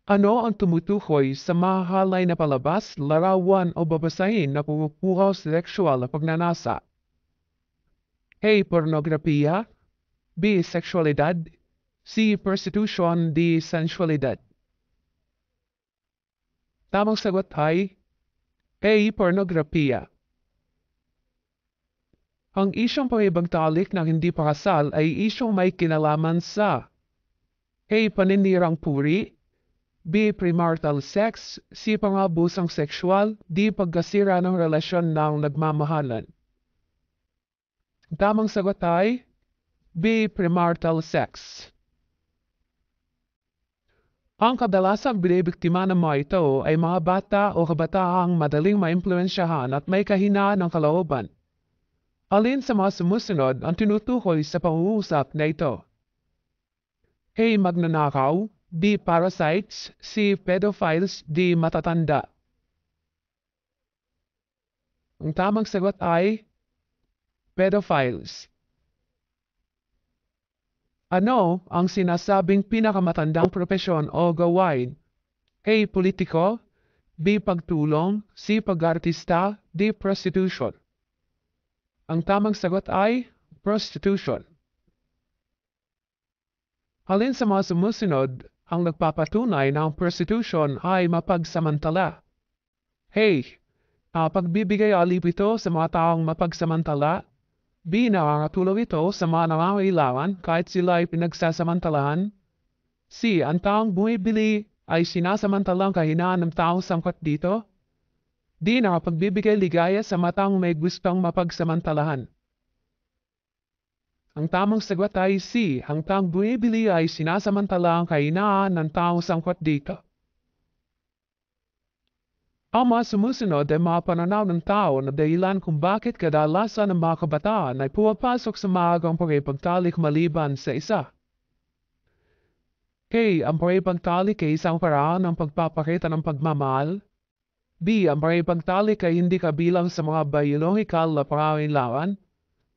Ano ang tumutukoy sa mahalay na palabas, larawan o babasahin na pumupukaw sa sexual na pagnanasa? A. Pornografiya. B. Sexualidad. C. Prostitution. D. Sensualidad. Tamang sagot ay A. Pornografiya. Ang isyong pangibagtalik ng hindi pakasal ay isyong may kinalaman sa A. Paninirang puri. B. Premarital sex. C. Pangabusang sexual. D. Pagkasira ng relasyon ng nagmamahalan. Ang tamang sagot ay B. Premarital sex. Ang kadalasang binibiktima ng mga ito ay mga bata o kabataang madaling maimpluwensyahan at may kahinaan ng kalooban. Alin sa mga sumusunod ang tinutukoy sa pangungusap na ito? A. Magnanakaw. B. Parasites. C. Pedophiles. D. Matatanda. Ang tamang sagot ay pedophiles. Ano ang sinasabing pinakamatandang propesyon o gawain? A. Politiko. B. Pagtulong. C. Pag-artista. D. Prostitution. Ang tamang sagot ay prostitution. Alin sa mga sumusunod ang nagpapatunay na ang prostitution ay mapagsamantala? A. Pagbibigay alip ito sa mga taong mapagsamantala. B. Nakakatulong ito sa mga nangangailangan kahit sila ay pinagsasamantalahan. C. Ang taong bumibili ay sinasamantalang kahinaan ng taong sangkot dito. D. Nakapagbibigay ligaya sa mga taong may gustong mapagsamantalahan. Ang tamang sagot ay C. Ang taong bumibili ay sinasamantalang kahinaan ng taong sangkot dito. Ang mga sumusunod ay mga pananaw ng tao na dahilan kung bakit kadalasan ng mga kabataan ay pumapasok sa maagang pakipagtalik maliban sa isa. A. Ang pakipagtalik ay isang paraan ng pagpapakita ng pagmamahal. B. Ang pakipagtalik ay hindi kabilang sa mga biological na pangangailangan.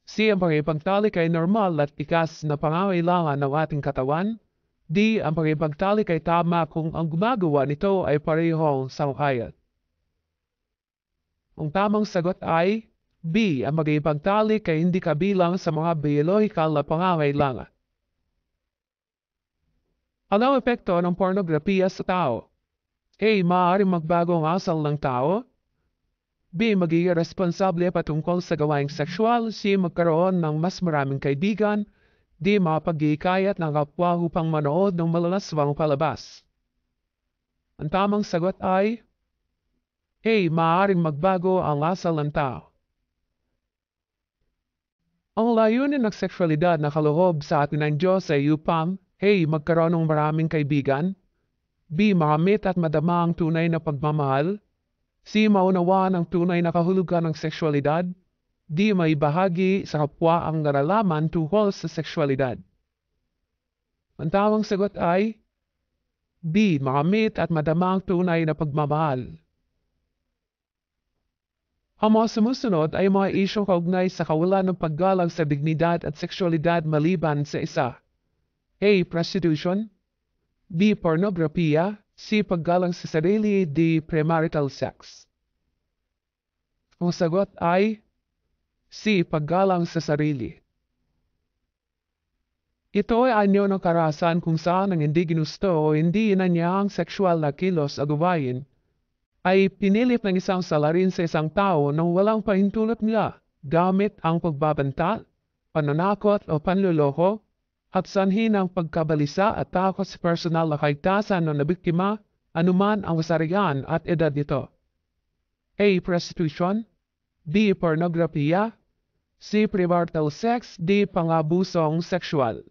C. Ang pakipagtalik ay normal at tikas na pangangailangan ng ating katawan. D. Ang pakipagtalik ay tama kung ang gumagawa nito ay parehong sangkayat. Ang tamang sagot ay B. Ang pakipagtalik ay hindi kabilang sa mga biological na pangangailangan. Ano ang epekto ng pornografiya sa tao? A. Maaaring magbago ang asal ng tao. B. Magiging responsable patungkol sa gawaing sexual. C. Magkaroon ng mas maraming kaibigan. D. Mapag-iikayat ng kapwa upang manood ng malalaswang palabas. Ang tamang sagot ay A. Maaaring magbago ang asal ng tao. Ang layunin ng sexualidad na kaloob sa atin ng Diyos ay upang A. Magkaroon ng maraming kaibigan. B. Makamit at madama ang tunay na pagmamahal. C. Maunawaan ang tunay na kahulugan ng sexualidad. D. Maibahagi sa kapwa ang nalalaman tungkol sa sexualidad. Ang tamang sagot ay B. Makamit at madama ang tunay na pagmamahal. Ang mga sumusunod ay mga isyong kaugnay sa kawalan ng paggalang sa dignidad at sexualidad maliban sa isa. A. Prostitution. B. Pornografiya. C. Paggalang sa sarili. D. Premarital sex. Ang sagot ay C. Paggalang sa sarili. Ito ay anyo ng karahasan kung saan ang hindi ginusto o hindi inanyahang sexual na kilos o gawain ay pinilit ng isang salarin sa isang tao nang walang pahintulot nila gamit ang pagbabanta, pananakot o panluloko at sanhi ng pagkabalisa at takot sa personal na kaigtasan ng nabiktima anuman ang kasarian at edad nito. A. Prostitution. B. Pornografiya. C. Premarital sex. D. Pangabusong sexual.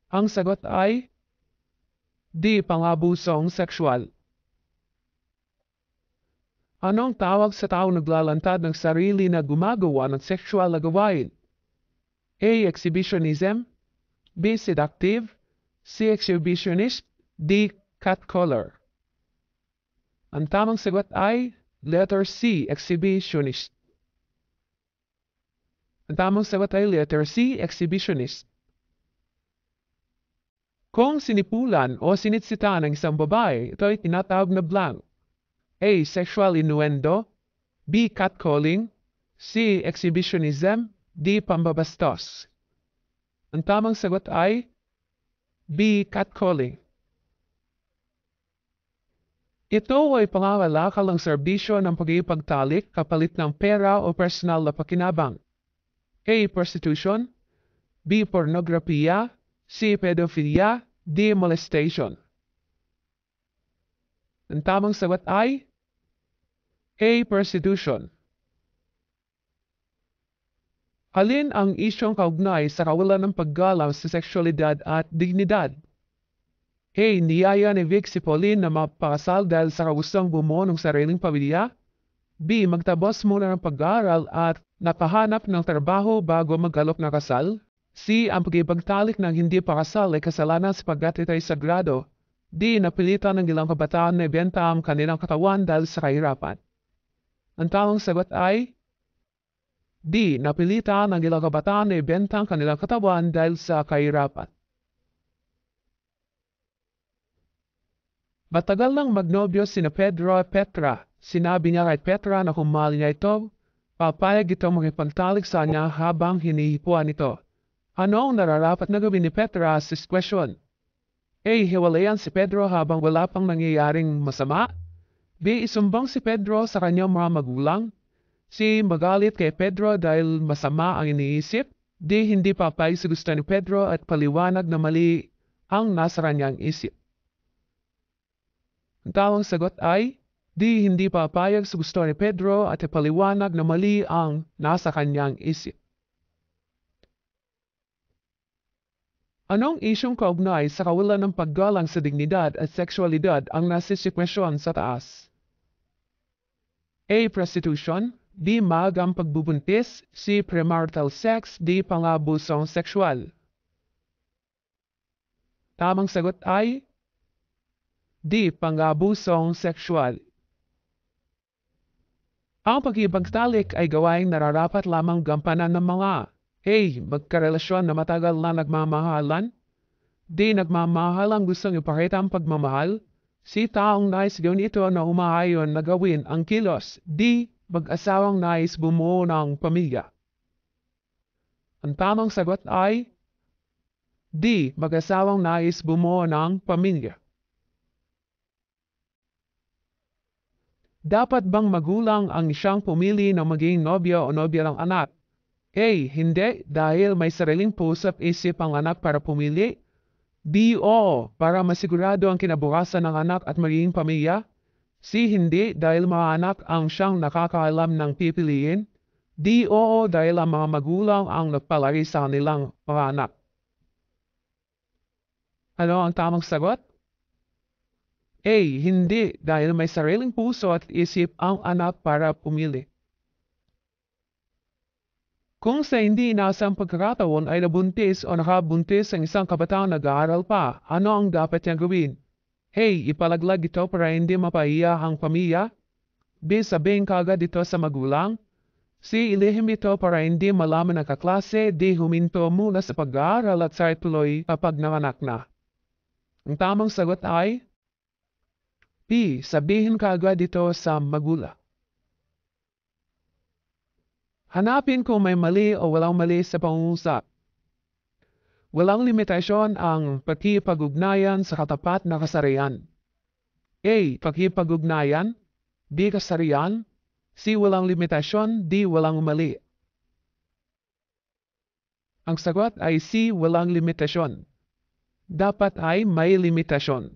Ang sagot ay D. Pangabusong sexual. Anong tawag sa taong naglalantad ng sarili na gumagawa ng sexual na gawain? A. Exhibitionism. B. Seductive. C. Exhibitionist. D. Catcaller. Ang tamang sagot ay letter C. Exhibitionist. Ang tamang sagot ay letter C. Exhibitionist. Kung sinipulan o sinitsita ng isang babae, ito ay tinatawag na blank. A. Sexual innuendo. B. Catcalling. C. Exhibitionism. D. Pambabastos. Ang tamang sagot ay B. Catcalling. Ito ay pangangalakalang serbisyo ng pag-iipagtalik kapalit ng pera o personal na pakinabang. A. Prostitution. B. Pornografiya. C. Pedophilia. D. Molestation. Ang tamang sagot ay A. Prostitution. Alin ang isyong kaugnay sa kawalan ng paggalang sa sexualidad at dignidad? A. Niyaya ni Vic si Pauline na mapakasal dahil sa kagustong bumuo ng sariling pamilya. B. Magtabos muna ng pag-aaral at napahanap ng trabaho bago mag-alok na kasal. C. Ang pag-ibagtalik ng hindi pakasal ay kasalanan sapagkat ito ay sagrado. D. Napilitan ng ilang kabataan na ibenta ang kanilang katawan dahil sa kahirapan. Ang tamang sagot ay D. Napilitan ng ilang kabataan na ibenta ang kanilang katawan dahil sa kahirapan. Matagal nang magnobyo sina Pedro at Petra. Sinabi niya kay Petra na kung mahal niya ito, papayag ito makipagtalik sa kanya habang hinihipuan ito. Ano ang nararapat na gawin ni Petra sa sitwasyon? A. Hiwalayan si Pedro habang wala pang nangyayaring masama. B. Isumbong si Pedro sa kanyang mga magulang. C. Magalit kay Pedro dahil masama ang iniisip. D. Hindi papayag sa gusto ni Pedro at paliwanag na mali ang nasa kanyang isip. Ang tamang sagot ay D. Hindi papayag sa gusto ni Pedro at ipaliwanag na mali ang nasa kanyang isip. Anong isyong kaugnay sa kawalan ng paggalang sa dignidad at sexualidad ang nasa sitwasyon sa taas? A. Prostitution. B. Maagang pagbubuntis. C. Premarital sex. D. Pang-abusong sexual. Tamang sagot ay D. Pang-abusong sexual. Ang pag-ibagtalik ay gawaing nararapat lamang gampanan ng mga A. Magkarelasyon na matagal na nagmamahalan. D. Nagmamahal ang gustong ipakita ang pagmamahal. C. Taong nais gawin ito na umaayon na gawin ang kilos. D. Mag-asawang nais bumuo ng pamilya. Ang tamang sagot ay D. Mag-asawang nais bumuo ng pamilya. Dapat bang magulang ang siyang pumili na maging nobya o nobya ng anak? A. Hindi, dahil may sariling puso at isip ang anak para pumili. B. Oo, para masigurado ang kinabukasan ng anak at magiging pamilya. C. Hindi, dahil mga anak ang siyang nakakaalam ng pipiliin. D. Oo, dahil ang mga magulang ang nagpalaki sa kanilang mga anak. Ano ang tamang sagot? A. Hindi, dahil may sariling puso at isip ang anak para pumili. Kung sa hindi inaasang pagkakataon ay nabuntis o nakabuntis ang isang kabataang nag-aaral pa, ano ang dapat niyang gawin? A. Ipalaglag ito para hindi mapahiya ang pamilya. B. Sabihin kaagad ito sa magulang. C. Ilihim ito para hindi malaman ng kaklase. D. Huminto muna sa pag-aaral at sa ituloy kapag nanganak na. Ang tamang sagot ay B. Sabihin kaagad ito sa magulang. Hanapin kung may mali o walang mali sa pangungusap. Walang limitasyon ang pakikipag-ugnayan sa katapat na kasarian. A. Pakikipag-ugnayan. B. Kasarian. C. Walang limitasyon. D. Walang mali. Ang sagot ay C. Walang limitasyon. Dapat ay may limitasyon.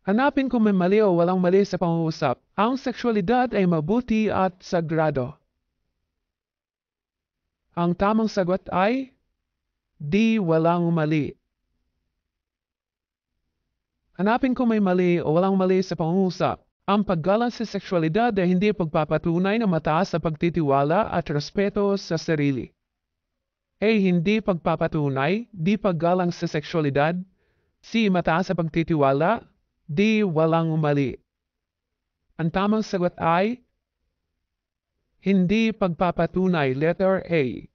Hanapin kung may mali o walang mali sa pangungusap. Ang sexualidad ay mabuti at sagrado. Ang tamang sagot ay D. Walang mali. Hanapin kung may mali o walang mali sa pangungusap. Ang paggalang sa sexualidad ay hindi pagpapatunay na mataas sa pagtitiwala at respeto sa sarili. A. Hindi pagpapatunay. D. Paggalang sa sexualidad. C. Mataas sa pagtitiwala. D. Walang mali. Ang tamang sagot ay hindi pagpapatunay, letter A.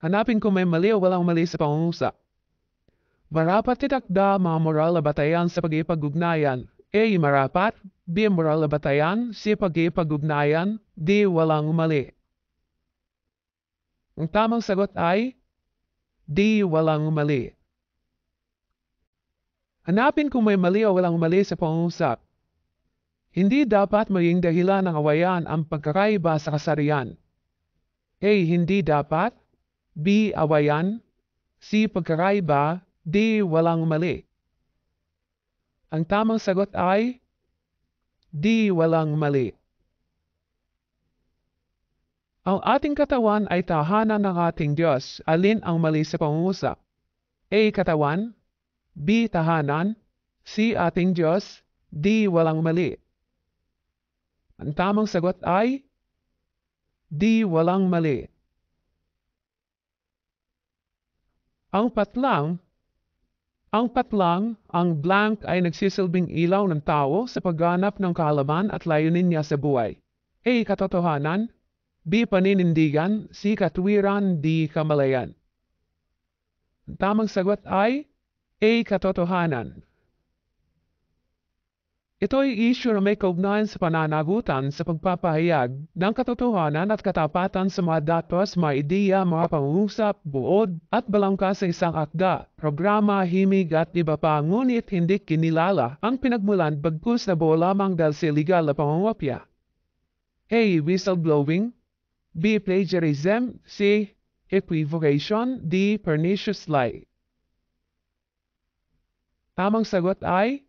Hanapin kung may mali o walang mali sa pangungusap. Marapat itakda mga moral na batayan sa pag-ipag-ugnayan. A. Marapat. B. Moral na batayan. C. Pag-ipag-ugnayan. D. Walang mali. Ang tamang sagot ay D. Walang mali. Hanapin kung may mali o walang mali sa pangungusap. Hindi dapat maging dahilan ng awayan ang pagkakaiba sa kasarian. A. Hindi dapat. B. Awayan. C. Pagkakaiba. D. Walang mali. Ang tamang sagot ay D. Walang mali. Ang ating katawan ay tahanan ng ating Diyos. Alin ang mali sa pangungusap? A. Katawan. B. Tahanan. C. Ating Diyos. D. Walang mali. Ang tamang sagot ay D. Walang mali. Ang patlang, ang blank ay nagsisilbing ilaw ng tao sa pagganap ng kaalaman at layunin niya sa buhay. A. Katotohanan. B. Paninindigan. C. Katwiran. D. Kamalayan. Ang tamang sagot ay A. Katotohanan. Ito ay issue na may kaugnayan sa pananagutan sa pagpapahayag ng katotohanan at katapatan sa mga datos, mga ideya, mga pangungusap, buod at balangka sa isang akda, programa, himig at iba pa, ngunit hindi kinilala ang pinagmulan bagkus na buo lamang dahil sa illegal na pangungopya. A. Whistleblowing. B. Plagiarism. C. Equivocation. D. Pernicious lie. Tamang sagot ay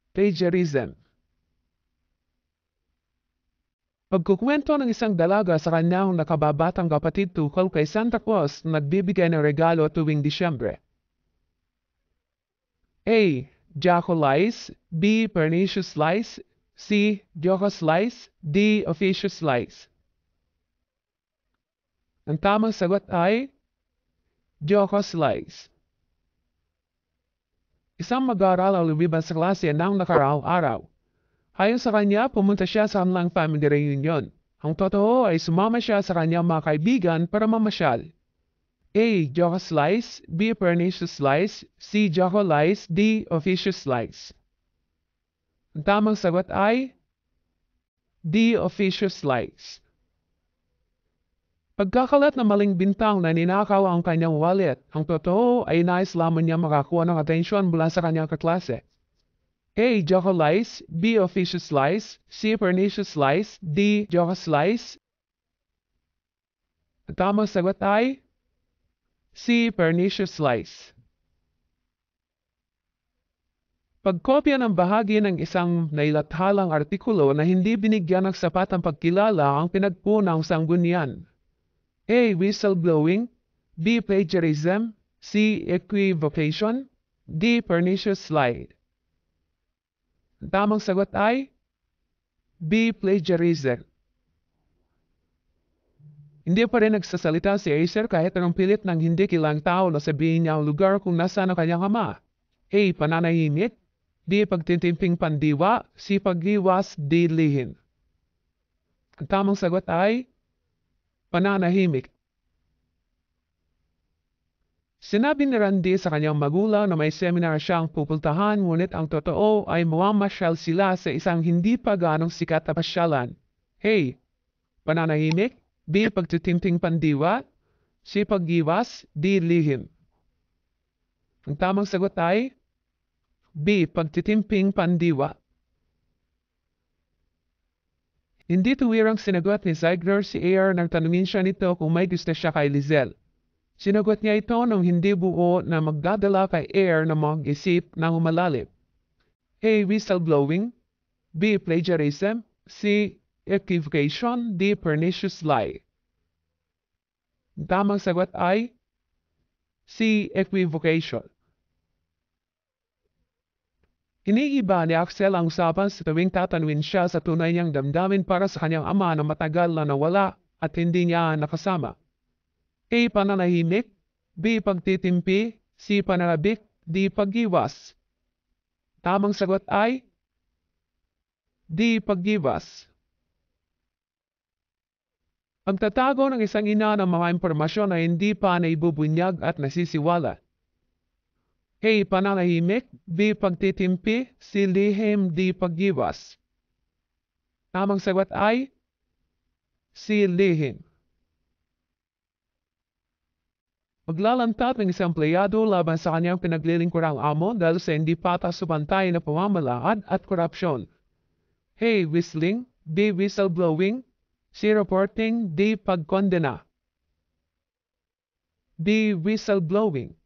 plagiarism. Pagkukwento ng isang dalaga sa kanyang nakababatang kapatid tungkol kay Santa Claus na nagbibigay ng regalo tuwing Disyembre. A. Jocko lies. B. Pernicious lies. C. Jocos lies. D. Officious lies. Ang tamang sagot ay Jocos lies. Isang mag-aaral ang lumiban sa klase ng nakaraang araw. Ayon sa kanya, pumunta siya sa kanilang family reunion. Ang totoo ay sumama siya sa kanyang mga kaibigan para mamasyal. A. Jocos lies. B. Pernicious lies. C. Jocko lies. D. Officious lies. Ang tamang sagot ay D. Officious lies. Pagkakalat ng maling bintang na ninakaw ang kanyang wallet, ang totoo ay nais lamang niya makakuha ng atensyon mula sa kanyang kaklase. A. Jocko lies. B. Officious lies. C. Pernicious lies. D. Jocos lies. Ang tamang sagot ay C. Pernicious lies. Pagkopya ng bahagi ng isang nailathalang artikulo na hindi binigyan ng sapat ang pagkilala ang pinagpunang sanggunian. A. Whistleblowing. B. Plagiarism. C. Equivocation. D. Pernicious lie. Ang tamang sagot ay B. Plagiarism. Hindi pa rin nagsasalita si Acer kahit anong pilit ng hindi kilang tao na sabihin niya ang lugar kung nasaan ang kanyang ama. A. Pananahimik. B. Pagtitimping pandiwa. C. Pag-iwas. D. Lihim. Ang tamang sagot ay pananahimik. Sinabi ni Randy sa kanyang magulang na may seminar siyang pupuntahan, ngunit ang totoo ay mamamasyal sila sa isang hindi pa ganong sikat na pasyalan. A. Pananahimik. B. Pagtitimping pandiwa. C. Pag-iwas. D. Lihim. Ang tamang sagot ay B. Pagtitimping pandiwa. Hindi tuwirang sinagot ni Ziegler si Ayer nang tanungin siya nito kung may gusto siya kay Lizelle. Sinagot niya ito nang hindi buo na magdadala kay Ayer na mag-isip ng umalalim. A. Whistleblowing. B. Plagiarism. C. Equivocation. D. Pernicious lie. Ang tamang sagot ay C. Equivocation. Iniiba ni Axel ang usapan sa tuwing tatanungin siya sa tunay niyang damdamin para sa kanyang ama na matagal na nawala at hindi niya nakasama. A. Pananahimik. B. Pagtitimpi. C. Pananabik. D. Pag-iwas. Tamang sagot ay D. Pag-iwas. Ang tatago ng isang ina ng mga impormasyon na hindi pa naibubunyag at nasisiwala. A. Pananahimik. B. Pagtitimpi. C. Lihim. D. Pag-iwas. Tamang sagot ay C. Lihim. Maglalantat ng isang empleyado laban sa kanyang pinaglilingkurang amo dahil sa hindi patas subantay na pamamalakad at korupsyon. A. Whistling. B. Whistleblowing. C. Reporting. D. Pagkondena. B. Whistleblowing.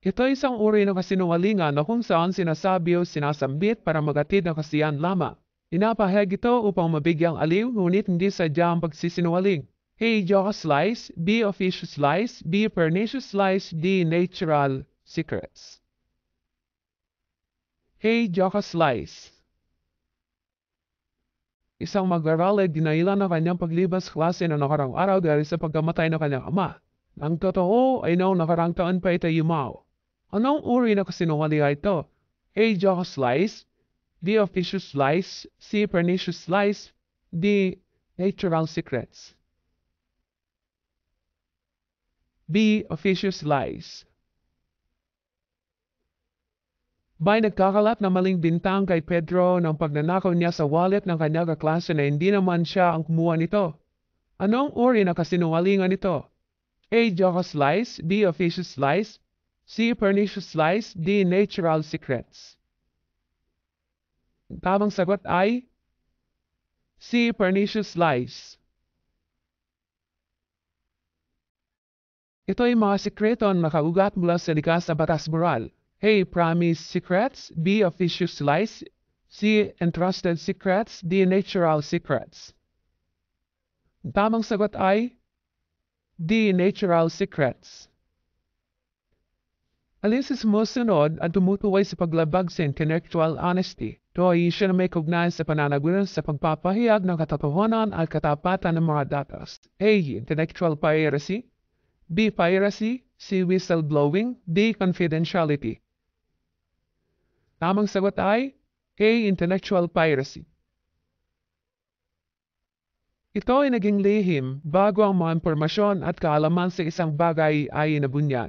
Ito ay isang uri ng kasinungalingan na kung saan sinasabi o sinasambit para magatid ng kasiyahan lamang. Inapahayag ito upang mabigyang aliw ngunit hindi sadyang pagsisinungaling. A. Jocose lies. B. Officious lies. B. Pernicious lies. D. Natural secrets. A. Jocose lies. Isang mag-aaral ay dinailan ng kanyang paglibas klase na nakarang araw dahil sa pagkamatay ng kanyang ama. Ang totoo ay noong nakarang taon pa ito yumaw. Anong uri na kasinungalingan ito? A. Jocose lies. B. Officious lies. C. Pernicious lies. D. Natural secrets. B. Officious lies. May nagkakalat na maling bintang kay Pedro ng pagnanakaw niya sa wallet ng kanyang kaklase na hindi naman siya ang kumuha nito. Anong uri na kasinungalingan ito? A. Jocose lies. B. Officious lies. C. Pernicious lies. D. Natural secrets. Ang tamang sagot ay C. Pernicious lies. Ito ay mga sekreto na nakaugat mula sa likas na batas moral. A. Promised secrets. B. Officious lies. C. Entrusted secrets. D. Natural secrets. Ang tamang sagot ay D. Natural secrets. Alin sa sumusunod at tumutukoy sa paglabag sa intellectual honesty. Ito ay isyu na may kaugnay sa pananagunan sa pagpapahayag ng katotohanan at katapatan ng mga datos. A. Intellectual piracy. B. Piracy. C. Whistleblowing. D. Confidentiality. Tamang sagot ay A. Intellectual piracy. Ito ay naging lihim bago ang mga impormasyon at kaalaman sa isang bagay ay nabunyag.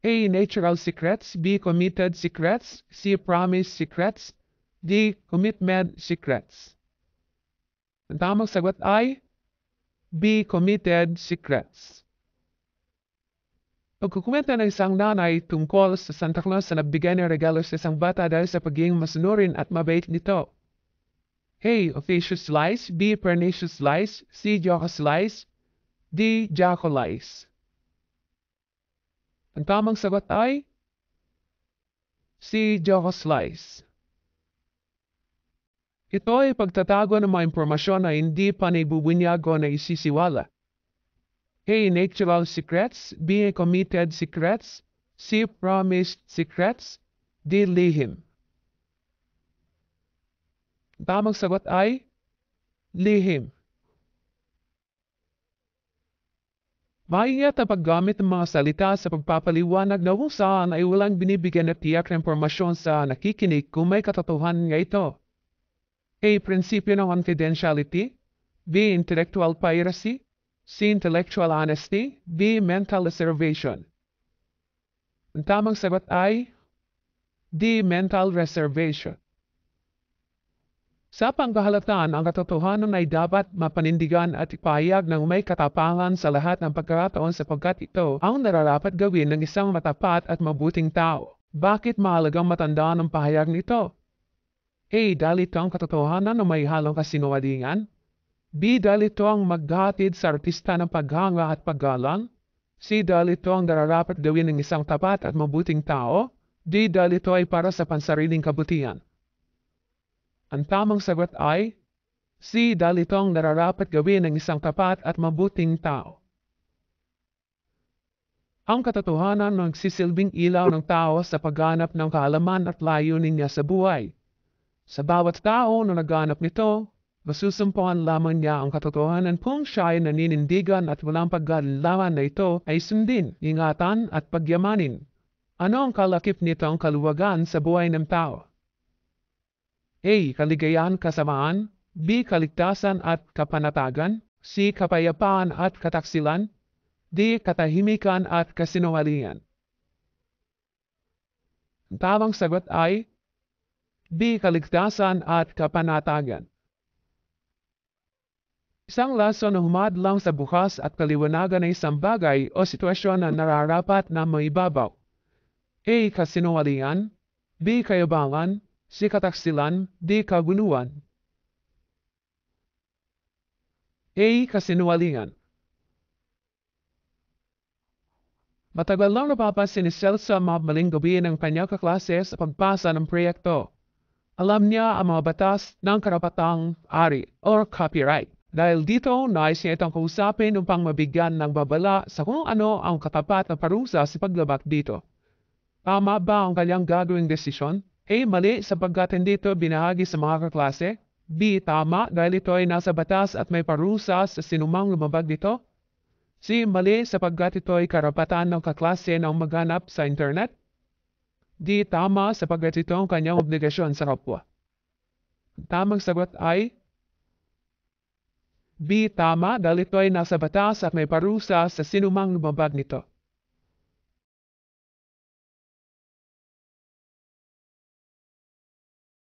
A. Natural secrets. B. Committed secrets. C. Promised secrets. D. Commitment secrets. Ang tamang sagot ay B. Committed secrets. Pagkukwenta ng isang nanay tungkol sa Santa Claus na nagbigay ng regalo sa isang bata dahil sa pagiging masunurin at mabait nito. A. Officious lies. B. Pernicious lies. C. Jocose lies. D. Jocko lies. Ang tamang sagot ay C. Jocose lies. Ito ay pagtatago ng mga impormasyon na hindi pa naibubunyag o naisisiwala. A. Natural secrets. B. Committed secrets. C. Promised secrets. D. Lihim. Ang tamang sagot ay lihim. Maingat ang paggamit ng mga salita sa pagpapaliwanag na kung saan ay walang binibigyan na tiyak na impormasyon sa nakikinig kung may katotohanan nga ito. A. Prinsipyo ng confidentiality. B. Intellectual piracy. C. Intellectual honesty. B. Mental reservation. Ang tamang sagot ay D. Mental reservation. Sa pangkahalatan, ang katotohanan ay dapat mapanindigan at ipahayag ng may katapangan sa lahat ng pagkakataon sapagkat ito ang nararapat gawin ng isang matapat at mabuting tao. Bakit mahalagang matandaan ang pahayag nito? A. Dahil ito ang katotohanan na may halong kasinungalingan. B. Dahil ito ang maghahatid sa artista ng paghanga at paggalang. C. Dahil ito ang nararapat gawin ng isang tapat at mabuting tao. D. Dahil ito ay para sa pansariling kabutihan. Ang tamang sagot ay C. Dahil ito ang nararapat gawin ng isang tapat at mabuting tao. Ang katotohanan ng nagsisilbing ilaw ng tao sa pagganap ng kaalaman at layunin niya sa buhay. Sa bawat tao na naghanap nito, masusumpungan lamang niya ang katotohanan kung siya ay naninindigan at walang pagkalilawan na ito ay sundin, ingatan at pagyamanin. Ano ang kalakip nito ang kaluwagan sa buhay ng tao? A. Kaligayahan kasamaan. B. Kaligtasan at kapanatagan. C. Kapayapaan at kataksilan. D. Katahimikan at kasinungalingan. Ang tamang sagot ay B. Kaligtasan at kapanatagan. Isang lason na humadlang sa bukas at kaliwanagan ng isang bagay o sitwasyon na nararapat na maibabaw. A. Kasinungalingan. B. Kayabangan. C. Kataksilan. D. Kagunuan. A. Kasinungalingan. Matagal lang napapansin ni Celsa ang mga maling gawin ng kanyang kaklase sa pagpasa ng proyekto. Alam niya ang mga batas ng karapatang ari o copyright. Dahil dito, nais niya itong kausapin upang mabigyan ng babala sa kung ano ang katapat na parusa sa paglabag dito. Tama ba ang kanyang gagawing desisyon? A. Mali sapagkat hindi ito binahagi sa mga kaklase. B. Tama dahil ito ay nasa batas at may parusa sa sinumang lumabag dito. C. Mali sapagkat ito ay karapatan ng kaklase na maghanap sa internet. D. Tama sapagkat ito ang kanyang obligasyon sa kapwa. Ang tamang sagot ay B. Tama dahil ito ay nasa batas at may parusa sa sinumang lumabag nito.